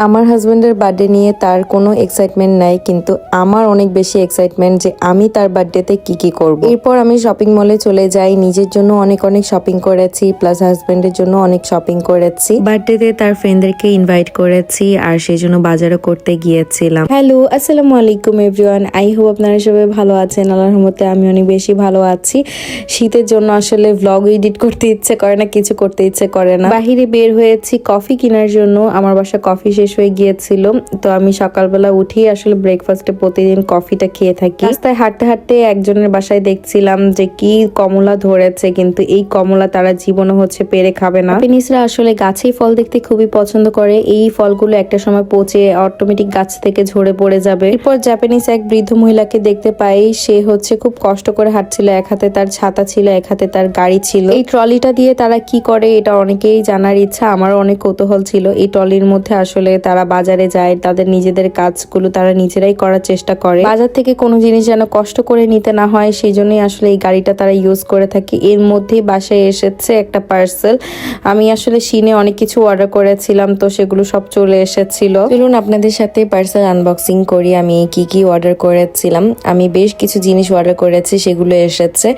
আমার হাজবেন্ডের বার্থডে নিয়ে তার কোনো এক্সাইটমেন্ট নাই, কিন্তু আমার অনেক বেশি এক্সাইটমেন্ট যে আমি তার বার্থডেতে কি করব। এরপর আমি শপিং মলে চলে যাই, নিজের জন্য অনেক শপিং করেছি, প্লাস হাজবেন্ডের জন্য অনেক শপিং করেছি। বার্থডেতে তার ফ্রেন্ডদেরকে ইনভাইট করেছি আর সেই জন্য বাজারও করতে গিয়েছিলাম। হ্যালো, আসসালামু আলাইকুম এভরিওয়ান, আই হোপ আপনারা সবাই ভালো আছেন। আল্লাহর রহমতে আমি অনেক বেশি ভালো আছি। শীতের জন্য আসলে ভ্লগ এডিট করতে ইচ্ছে করে না, কিছু করতে ইচ্ছে করে না। বাহিরে বের হয়েছি কফি কেনার জন্য, আমার বাসা কফি শেষ হয়ে গিয়েছিল, তো আমি সকালবেলা উঠি আসলে ব্রেকফাস্টে প্রতিদিন কফিটা খেয়ে থাকি। রাস্তায় হাঁটতে হাঁটতে একজনের বাসায় দেখছিলাম যে কি কমলা ধরেছে, কিন্তু এই কমলা তারা জীবনে পেরে খাবে না। জাপানিজরা আসলে গাছেই ফল দেখতে খুবই পছন্দ করে, এই ফলগুলো একটা সময় পচে অটোমেটিক গাছ থেকে ঝরে পড়ে যাবে। এরপর জাপানিজ এক বৃদ্ধ মহিলাকে দেখতে পাই, সে খুব কষ্ট করে হাঁটছিল, এক হাতে তার ছাতা ছিল, এক হাতে তার গাড়ি ছিল। এই ট্রলিটা দিয়ে তারা কি করে এটা অনেকেই জানার ইচ্ছা, আমারও অনেক কৌতূহল ছিল। এই ট্রলির মধ্যে আসলে তারা বাজারে যায়, তাদের নিজেদের কাজগুলো তারা নিজেরাই করার চেষ্টা করে। বাজার থেকে কোনো জিনিস যেন কষ্ট করে নিতে না হয়, সেই জন্যই আসলে এই গাড়িটা তারা ইউজ করে থাকে। এর মধ্যেই বাসায় এসেছে একটা পার্সেল। আমি আসলে সিনে অনেক কিছু অর্ডার করেছিলাম, তো সেগুলো সব চলে এসেছিল। চলুন আপনাদের সাথে পার্সেল আনবক্সিং করি আমি কি অর্ডার করেছিলাম। আমি বেশ কিছু জিনিস অর্ডার করেছি, সেগুলো এসেছে।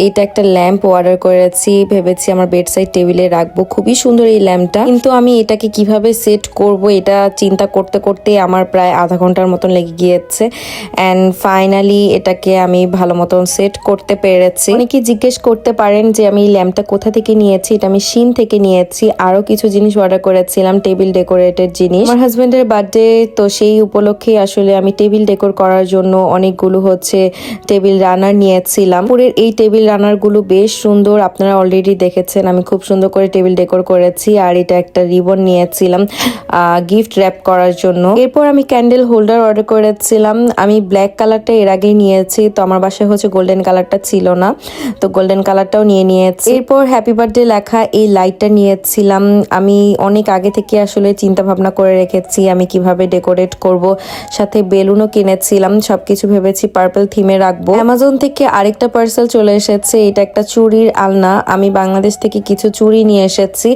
এইটা একটা ল্যাম্প অর্ডার করেছি, ভেবেছি আমার বেডসাইড টেবিলে রাখবো। খুবই সুন্দর এই ল্যাম্পটা, কিন্তু আমি এটাকে কিভাবে সেট করব এটা চিন্তা করতে করতে আমার প্রায় আধা ঘন্টার মতন লেগে গিয়েছে। অ্যান্ড ফাইনালি এটাকে আমি ভালো মতন সেট করতে পেরেছি। অনেকে জিজ্ঞেস করতে পারেন যে আমি এই ল্যাম্পটা কোথা থেকে নিয়েছি। এটা আমি শিন থেকে নিয়েছি। আরো কিছু জিনিস অর্ডার করেছিলাম, টেবিল ডেকোরেটেড জিনিস। আমার হাজবেন্ডের বার্থডে, তো সেই উপলক্ষে আসলে আমি টেবিল ডেকোর করার জন্য অনেকগুলো টেবিল রানার নিয়েছিলাম। পুরের এই টেবিল রানার গুলো বেশ সুন্দর, আপনারা অলরেডি দেখেছেন। আমি খুব সুন্দর করে টেবিল ডেকোর করেছি। আর এটা একটা রিবন নিয়েছিলাম গিফট র্যাপ করার জন্য। এরপর আমি ক্যান্ডেল হোল্ডার অর্ডার করেছিলাম। আমি ব্ল্যাক কালারটা এর আগেই নিয়েছি, তো আমার বাসায় গোল্ডেন কালারটা ছিল না, তো গোল্ডেন কালারটাও নিয়েছি। এরপর হ্যাপি বার্থডে লেখা এই লাইটটা নিয়েছিলাম। আমি অনেক আগে থেকে আসলে চিন্তা ভাবনা করে রেখেছি আমি কিভাবে ডেকোরেট করব, সাথে বেলুনও কিনেছিলাম। সবকিছু ভেবেছি পার্পল থিমে রাখবো। অ্যামাজন থেকে আরেকটা পার্সেল চলে এসেছে, এটা একটা চুড়ির আলনা। আমি বাংলাদেশ থেকে কিছু চুড়ি নিয়ে এসেছি,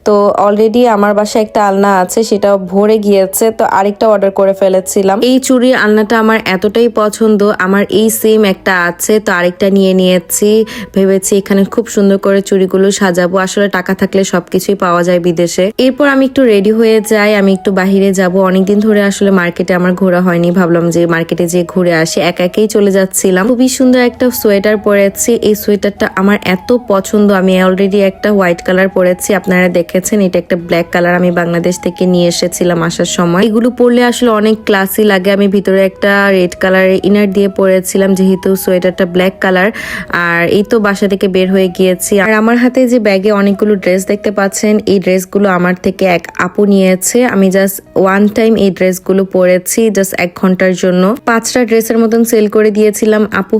তো অলরেডি আমার বাসায় একটা আলনা আছে, সেটা ভরে গিয়েছে, তো আরেকটা অর্ডার করে ফেলেছিলাম। এই চুড়ির আলনাটা আমার এতটাই পছন্দ, আমার এই সেম একটা আছে, তো আরেকটা নিয়েছি। ভেবেছি এখানে খুব সুন্দর করে চুড়িগুলো সাজাবো। আসলে টাকা থাকলে সবকিছুই পাওয়া যায় বিদেশে। এরপর আমি একটু রেডি হয়ে যাই, আমি একটু বাহিরে যাব। অনেকদিন ধরে আসলে মার্কেটে আমার ঘোরা হয়নি, ভাবলাম যে মার্কেটে যেয়ে ঘুরে আসি। একাই চলে যাচ্ছিলাম। খুবই সুন্দর একটা সোয়েটার পরেছি, এই সোয়েটারটা আমার এত পছন্দ। আমি অলরেডি একটা হোয়াইট কালার পরেছি, আপনারা দেখেছেন। এটা একটা ব্ল্যাক কালার, আমি বাংলাদেশ থেকে নিয়ে এসেছিলাম আসার সময়। এগুলো পরলে আসলে অনেক ক্লাসি লাগে। আমি ভিতরে একটা রেড কালারের ইনার দিয়ে পরেছিলাম, যেহেতু সোয়েটারটা ব্ল্যাক কালার। আর এই তো বাসা থেকে বের হয়ে গিয়েছি। আর আমার হাতে যে ব্যাগে অনেকগুলো ড্রেস দেখতে পাচ্ছেন, এই ড্রেসগুলো আমার থেকে এক আপু নিয়েছে। আমি জাস্ট ওয়ান টাইম এই ড্রেসগুলো পরেছি, জাস্ট 1 ঘন্টার জন্য। 5টা ড্রেসের মতন সেল করে দিয়েছিলাম। আপু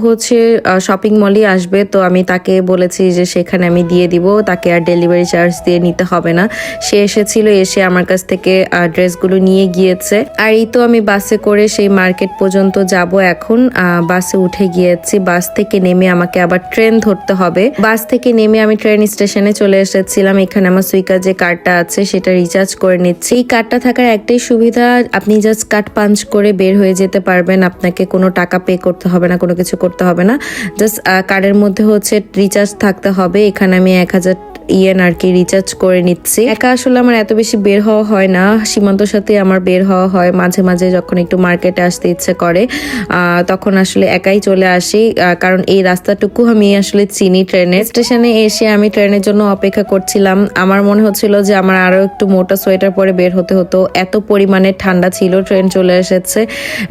শপিং মলে আসবে, তো আমি তাকে বলেছি যে সেখানে আমি দিয়ে দিব, তাকে আর ডেলিভারি চার্জ দিয়ে নিতে হবে না। সে এসেছিল, এসে আমার কাছ থেকে ড্রেসগুলো নিয়ে গিয়েছে। আর এই তো আমি বাসে করে সেই মার্কেট পর্যন্ত যাব। এখন বাসে উঠে গিয়েছি। বাস থেকে নেমে আমাকে আবার ট্রেন ধরতে হবে। বাস থেকে নেমে আমি ট্রেন স্টেশনে চলে এসেছিলাম। এখানে আমার সুইকা যে কার্ডটা আছে সেটা রিচার্জ করে নিচ্ছি। এই কার্ডটা থাকার একটাই সুবিধা, আপনি জাস্ট কার্ড পাঞ্চ করে বের হয়ে যেতে পারবেন। আপনাকে কোনো টাকা পে করতে হবে না, কোনো কিছু করতে হবে না। জাস্ট কার্ডের মধ্যে রিচার্জ থাকতে হবে। এখানে আমি 1000 ইয়েন আর কি রিচার্জ করে নিচ্ছি। একা আসলে আমার এত বেশি বের হওয়া হয় না, সীমান্তর সাথে আমার বের হওয়া হয় মাঝে মাঝে, যখন একটু মার্কেটে আসতে ইচ্ছে করে তখন আসলে একাই চলে আসি, কারণ এই রাস্তাটুকু আমি আসলে চিনি। ট্রেনের স্টেশনে এসে আমি ট্রেনের জন্য অপেক্ষা করছিলাম। আমার মনে হচ্ছিল যে আমার আরো একটু মোটা সোয়েটার পরে বের হতে হতো, এত পরিমাণে ঠান্ডা ছিল। ট্রেন চলে এসেছে।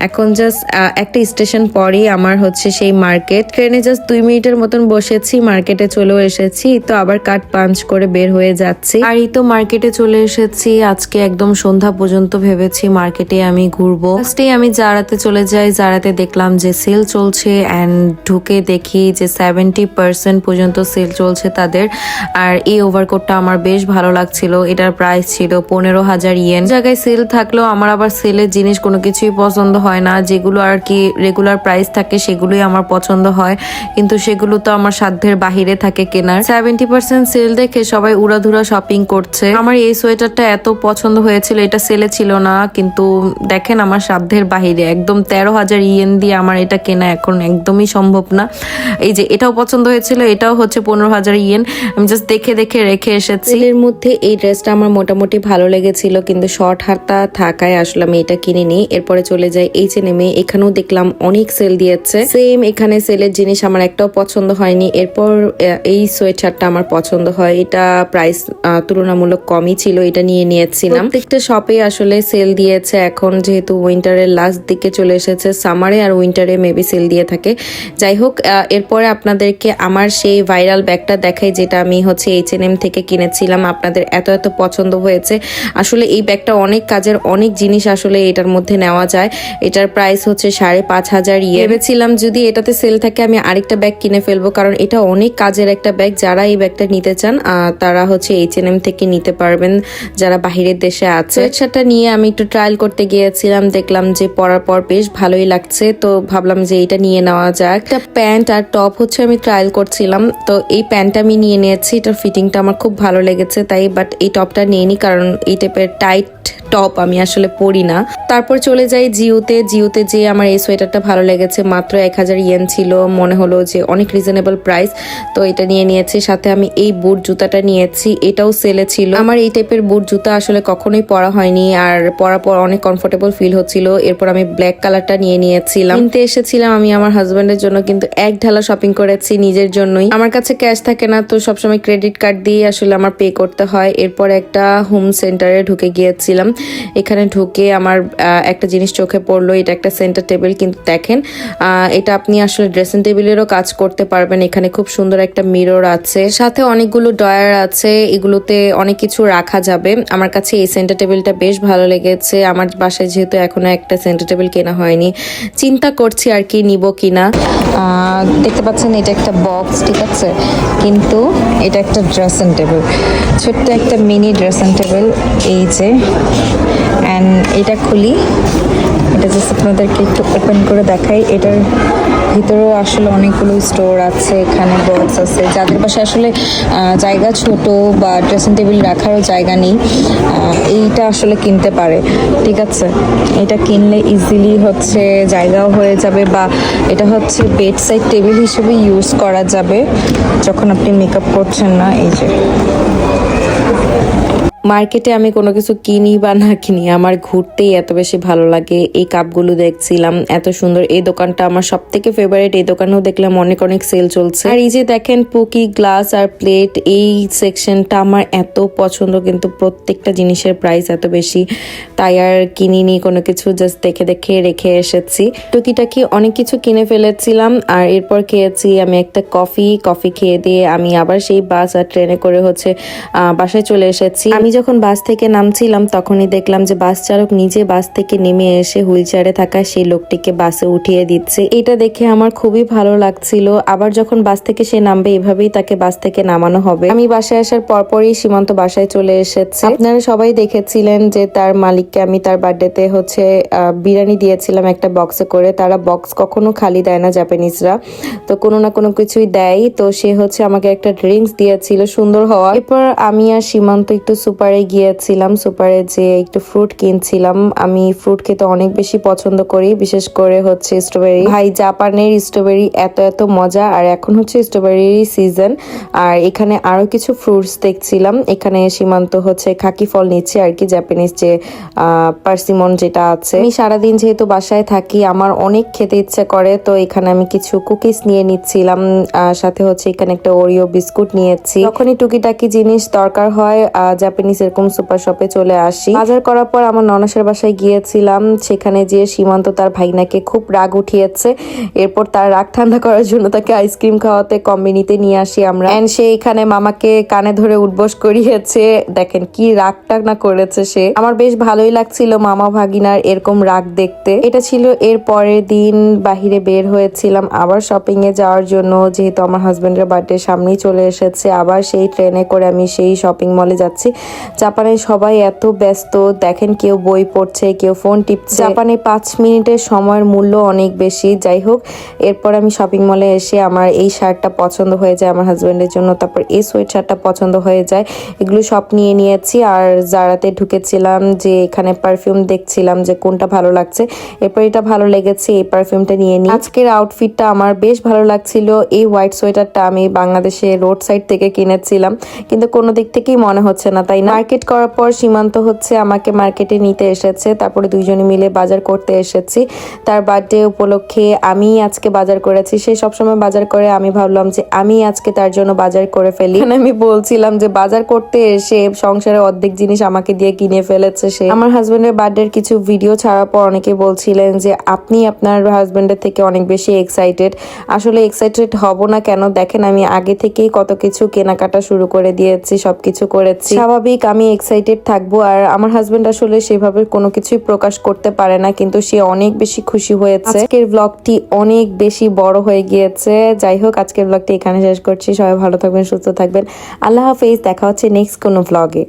এখন জাস্ট একটা স্টেশন পরই আমার সেই মার্কেট। ট্রেনে জাস্ট 2 মিনিটের মতন বসেছি, মার্কেটে চলেও এসেছি। তো আবার কার্ড পাঞ্চ করে বের হয়ে যাচ্ছি। আর এই তো মার্কেটে চলে এসেছি। আজকে একদম সন্ধ্যা পর্যন্ত ভেবেছি মার্কেটে আমি ঘুরবো। ফার্স্টে আমি জারাতে চলে যাই। জারাতে দেখলাম যে সেল চলছে, অ্যান্ড ঢুকে দেখি যে 70% পর্যন্ত সেল চলছে তাদের। আর এই ওভারকোটটা আমার বেশ ভালো লাগছিল। এটার প্রাইস ছিল 15,000 ইয়েন। জায়গায় সেল থাকলেও আমার আবার সেলের জিনিস কোনো কিছুই পছন্দ হয় না। যেগুলো আর কি রেগুলার প্রাইস থাকে সেগুলোই আমার পছন্দ হয়, কিন্তু সেগুলো তো আমার সাধ্যের বাহিরে থাকে কেনার। 70% সেল দেখে সবাই উড়াধুরা শপিং করছে। আমার এই সোয়েটারটা এত পছন্দ হয়েছিল, এটা সেলে ছিল না, কিন্তু দেখেন আমার সাধ্যের বাহিরে, একদম 13,000 ইয়েন দিয়ে আমার এটা কেনা এখন একদমই সম্ভব না। এই যে এটাও পছন্দ হয়েছিল, এটাও হচ্ছে 15,000 ইয়েন। আমি জাস্ট দেখে দেখে রেখে এসেছি। এর মধ্যে এই ড্রেসটা আমার মোটামুটি ভালো লেগেছিল, কিন্তু শর্ট হাতা থাকায় আসলে আমি এটা কিনিনি। এরপরে চলে যাই H&M এ, এখানেও দেখলাম অনেক সেল দিয়েছে। সেম এখানে সেলের জিনিস আমার একটাও পছন্দ হয়নি। এরপর এই সোয়েটারটা আমার পছন্দ হয়, এটা প্রাইস তুলনামূলক কমই ছিল, এটা নিয়ে নিয়েছিলাম। প্রত্যেকটা শপে আসলে সেল দিয়েছে এখন, যেহেতু উইন্টারের লাস্ট দিকে চলে এসেছে, সামারে আর উইন্টারে মেবি সেল দিয়ে থাকে। যাই হোক, এরপরে আপনাদেরকে আমার সেই ভাইরাল ব্যাগটা দেখাই, যেটা আমি হচ্ছে H&M থেকে কিনেছিলাম। আপনাদের এত এত পছন্দ হয়েছে। আসলে এই ব্যাগটা অনেক কাজের, অনেক জিনিস আসলে এটার মধ্যে নেওয়া যায়। এটার প্রাইস হচ্ছে 5,500 ইয়েন। ভেবেছিলাম যদি এটাতে সেল থাকে আমি আরেকটা ব্যাগ কিনে ফেলবো, কারণ এটা অনেক কাজের একটা ব্যাগ। যারা এই ব্যাগটা নিতে চান তারা হচ্ছে H&M থেকে নিতে পারবেন, যারা বাহিরের দেশে আছে। সোয়েটারটা নিয়ে আমি একটু ট্রায়াল করতে গিয়েছিলাম, দেখলাম যে পরার পর বেশ ভালোই লাগছে, তো ভাবলাম যে এটা নিয়ে নেওয়া যাক। একটা প্যান্ট আর টপ হচ্ছে আমি ট্রায়াল করছিলাম, তো এই প্যান্টটা আমি নিয়ে নিয়েছি, এটার ফিটিংটা আমার খুব ভালো লেগেছে তাই, বাট এই টপটা নিইনি কারণ এই টাইপের টাইট টপ আমি আসলে পরি না। তারপর চলে যাই জিওতে যে আমার এই সোয়েটারটা ভালো লেগেছে, মাত্র 1,000 ইয়েন ছিল, মনে হলো যে অনেক রিজনেবল প্রাইস, তো এটা নিয়ে নিয়েছি। সাথে আমি এই বুট জুতাটা নিয়েছি, এটাও সেলে ছিল। আমার এই টাইপের বুট জুতা আসলে কখনোই পরা হয়নি, আর পরার পর অনেক কমফোর্টেবল ফিল হচ্ছিল। এরপর আমি ব্ল্যাক কালারটা নিয়ে নিয়েছিলাম। কিনতে এসেছিলাম আমি আমার হাজবেন্ডের জন্য, কিন্তু এক ঢালা শপিং করেছি নিজের জন্যই। আমার কাছে ক্যাশ থাকে না, তো সবসময় ক্রেডিট কার্ড দিয়ে আসলে আমার পে করতে হয়। এরপর একটা হোম সেন্টারে ঢুকে গিয়েছিলাম, এখানে ঢুকে আমার একটা জিনিস চোখে পড়লো, এটা একটা সেন্টার টেবিল, কিন্তু দেখেন এটা আপনি আসলে ড্রেসিং টেবিলেরও কাজ করতে পারবেন। এখানে খুব সুন্দর একটা মিরর আছে, সাথে অনেকগুলো ড্রয়ার আছে, এগুলোতে অনেক কিছু রাখা যাবে। আমার কাছে এই সেন্টার টেবিলটা বেশ ভালো লেগেছে। আমার বাসায় যেহেতু এখনো একটা সেন্টার টেবিল কেনা হয়নি, চিন্তা করছি আর কি নিব কিনা। দেখতে পাচ্ছেন এটা একটা বক্স, ঠিক আছে, কিন্তু এটা একটা ড্রেসিং টেবিল, ছোট্ট একটা মিনি ড্রেসিং টেবিল। এই যে অ্যান্ড এটা খুলি, এটা জাস্ট আপনাদেরকে একটু ওপেন করে দেখাই। এটার ভিতরেও আসলে অনেকগুলো স্টোর আছে, এখানে বক্স আছে। যাদের পাশে আসলে জায়গা ছোট বা ড্রেসিং টেবিল রাখারও জায়গা নেই, এইটা আসলে কিনতে পারে, ঠিক আছে। এটা কিনলে ইজিলি হচ্ছে জায়গাও হয়ে যাবে, বা এটা হচ্ছে বেড সাইড টেবিল হিসেবে ইউজ করা যাবে যখন আপনি মেকআপ করছেন না। এই যে মার্কেটে আমি কোনো কিছু কিনি বা না কিনি, আমার ঘুরতেই এত বেশি ভালো লাগে। এই কাপগুলো দেখছিলাম এত সুন্দর, এই দোকানটা আমার সব থেকে ফেভারিট। এই দোকানেও দেখলাম অনেক অনেক সেল চলছে। আর এই যে দেখেন পুকি, গ্লাস আর প্লেট, এই সেকশনটা আমার এত পছন্দ, কিন্তু প্রত্যেকটা জিনিসের প্রাইস এত বেশি, তাই আর কিনিনি কোনো কিছু, জাস্ট দেখে দেখে রেখে এসেছি। টুকিটাকি অনেক কিছু কিনে ফেলেছিলাম। আর এরপর খেয়েছি আমি একটা কফি খেয়ে দিয়ে আমি আবার সেই বাস আর ট্রেনে করে হচ্ছে বাসায় চলে এসেছি। আমি যখন বাস থেকে নামছিলাম তখনই দেখলাম যে বাস চালক নিজে বাস থেকে নেমে এসে হুইল চেয়ারে থাকা সেই লোকটিকে বাসে উঠিয়ে দিচ্ছে। এটা দেখে আমার খুবই ভালো লাগছিল। আবার যখন বাস থেকে সে নামবে এভাবেই তাকে বাস থেকে নামানো হবে। আমি বাসায় আসার পরপরই সীমান্ত বাসায় চলে এসেছে। আপনারা সবাই দেখেছিলেন যে তার মালিককে আমি তার বার্থডেতে হচ্ছে বিরিয়ানি দিয়েছিলাম একটা বক্সে করে। তারা বক্স কখনো খালি দেয় না জাপানিজরা, তো কোনো না কোনো কিছুই দেয়। তো সে হচ্ছে আমাকে একটা ড্রিঙ্কস দিয়েছিল সুন্দর হওয়া। এরপর আমি আর সীমান্ত একটু সুপারে গিয়েছিলাম, সুপারে যে একটু ফ্রুট কিনছিলাম। আমি ফ্রুট খেতে অনেক বেশি পছন্দ করি, বিশেষ করে হচ্ছে স্ট্রবেরি। ভাই জাপানের স্ট্রবেরি এত এত মজা, আর এখন হচ্ছে স্ট্রবেরি সিজন। আর এখানে আরো কিছু ফ্রুটস দেখছিলাম। এখানে সীমান্ত হচ্ছে খাকি ফল নিচ্ছে আর কি, জাপানিজ যে পার্সিমন যেটা আছে। আমি সারাদিন যেহেতু বাসায় থাকি আমার অনেক খেতে ইচ্ছে করে, তো এখানে আমি কিছু কুকিজ নিয়ে নিচ্ছিলাম, সাথে হচ্ছে এখানে একটা ওরিও বিস্কুট নিয়েছি। যখনই টুকিটাকি জিনিস দরকার হয় জাপানিজ এরকম সুপার শপে চলে আসি। বাজার করার পর আমার ননসের বাসায় গিয়েছিলাম, সেখানে যে সীমান্ত তার ভাইনাকে খুব রাগ উঠিয়েছে। এরপর তার রাগ ঠান্ডা করার জন্য তাকে আইসক্রিম খাওয়াতে কম্বিনিতে নিয়ে আসি আমরা। এন্ড সে এখানে মামাকে কানে ধরে উঠবোস করিয়েছে, দেখেন কি রাগটা না করেছে সে। আমার বেশ ভালোই লাগছিল মামা ভাগিনার এরকম রাগ দেখতে। এটা ছিল এর পরের দিন, বাহিরে বের হয়েছিলাম আবার শপিং এ যাওয়ার জন্য, যেহেতু আমার হাজবেন্ডের বার্থডে সামনেই চলে এসেছে। আবার সেই ট্রেনে করে আমি সেই শপিং মলে যাচ্ছি। জাপানে সবাই এত ব্যস্ত, দেখেন কেউ বই পড়ছে, কেউ ফোন টিপছে। জাপানে 5 মিনিটের সময়ের মূল্য অনেক বেশি। যাই হোক, এরপর আমি শপিং মলে এসে আমার এই শার্টটা পছন্দ হয়ে যায় আমার হাজবেন্ডের জন্য, তারপর এই সোয়েট শার্টটা পছন্দ হয়ে যায়। এগুলো সব নিয়ে নিয়েছি আর জারাতে ঢুকেছিলাম যে এখানে পারফিউম দেখছিলাম যে কোনটা ভালো লাগছে। এরপর এটা ভালো লেগেছে, এই পারফিউমটা নিয়ে নিই। আজকের আউটফিটটা আমার বেশ ভালো লাগছিল। এই হোয়াইট সোয়েটারটা আমি বাংলাদেশে রোড সাইড থেকে কিনেছিলাম, কিন্তু কোনো দিক থেকেই মনে হচ্ছে না, তাই না? মার্কেট করার পর সীমান্ত হচ্ছে আমাকে মার্কেটে নিতে এসেছে, তারপরে দুইজনে মিলে বাজার করতে এসেছি। তার বার্থডে উপলক্ষে আমি আজকে বাজার করেছি। সে সবসময় বাজার করে, আমি ভাবলাম যে আমি আজকে তার জন্য বাজার করে ফেলি। আমি বলছিলাম যে বাজার করতে এসে সংসারের অর্ধেক জিনিস আমাকে দিয়ে কিনে ফেলেছে সে। আমার হাজবেন্ডের বার্থডের কিছু ভিডিও ছাড়ার পর অনেকে বলছিলেন যে আপনি আপনার হাজবেন্ডের থেকে অনেক বেশি এক্সাইটেড। আসলে এক্সাইটেড হব না কেন, দেখেন আমি আগে থেকেই কত কিছু কেনাকাটা শুরু করে দিয়েছি, সবকিছু করেছি, স্বাভাবিক আমি এক্সাইটেড থাকবো। আর আমার হাজবেন্ড আসলে সেভাবে কোনো কিছুই প্রকাশ করতে পারে না, কিন্তু সে অনেক বেশি খুশি হয়েছে। আজকের ব্লগটি অনেক বেশি বড় হয়ে গিয়েছে। যাই হোক, আজকের ব্লগটি এখানে শেষ করছি। সবাই ভালো থাকবেন, সুস্থ থাকবেন। আল্লাহ হাফেজ, দেখা হচ্ছে নেক্সট কোনো ব্লগে।